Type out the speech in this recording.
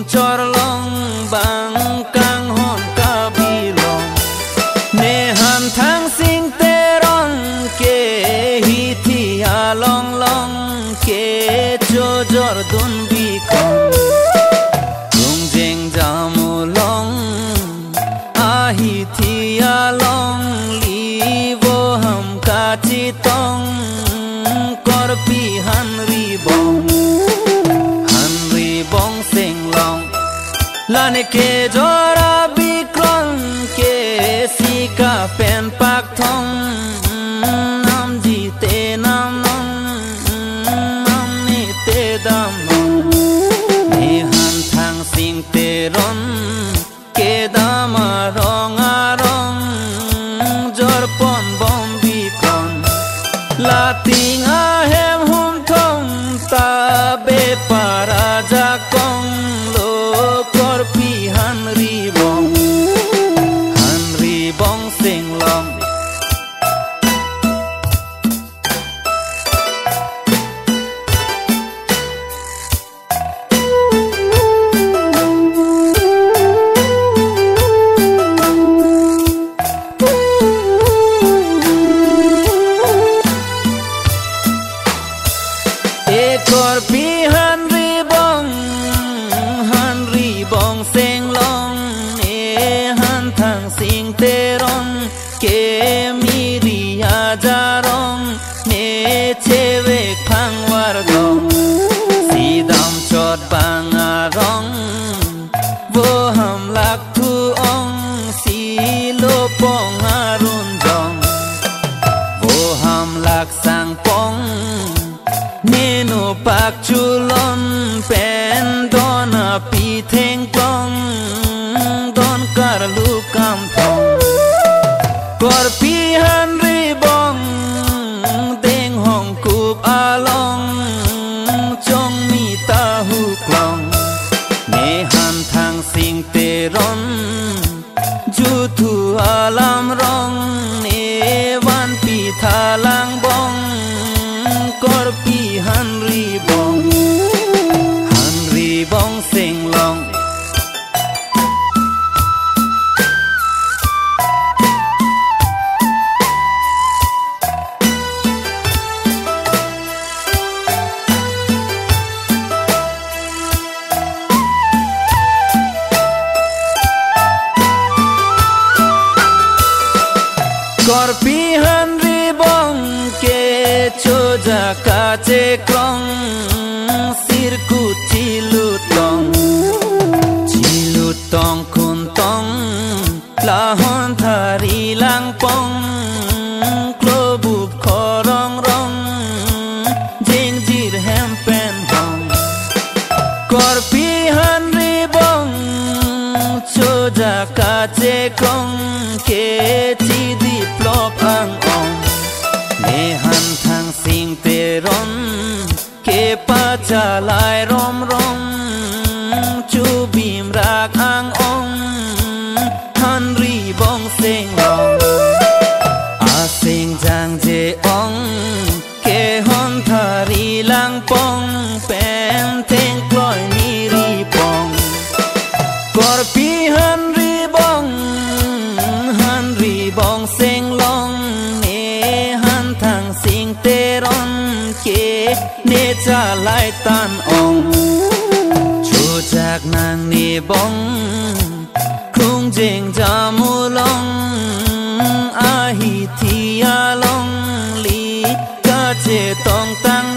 chorlong bang kang hon kabilong ne han thang sing teron ke hi thi along long ke cho jor dun bi kon dung jeng jamulong a hi thi along li vo ham ka chi tong kor pi han ri bong sing long lane ke jora bikron ke sika pen pak thong nam ji te nam nong nam ni te dam nong ni han thang sing te ron ke dama rong arong jor pon bom bikron la ting a hem hum thong ta be para ja kong lo kor pi han ri bong sing long e kor pi han ri bong sing long e han thang sing te ron ke mi ri a ja rong ne che ve phang war dong si dam chot bang a rong vô ham lak thu ong si lo pong a run dong vô ham lak sang pong nenu pak chulon pen don a pi theng tong don kar lu kam thong kor pi han ri bong deng hong kup along chong mi ta hu klong ne han thang sing te ron ju thu alam rong ne wan pi tha lang bong kor pi han ri bong sing long kor pi han ri bong ke cho ja ka che klong sir ku chilut tong kun tong la hon thari lang pong klo bu khorong rong jing jir hem pen hong kor pi han ri bong cho ja ka che klong ke chi di plop ang ong ne han thang sing te ron ke pa cha lai rom chu bim rak ang ong han ri bong sing long a sing jang je ong ke hon thari lang pong pen theng kloi ni ri pong kor pi han ri bong sing long ne han thang sing te ron ke ne cha lai tan ong jak nang ni bong khung jeng jamulong a hi thi along li ka che tong tang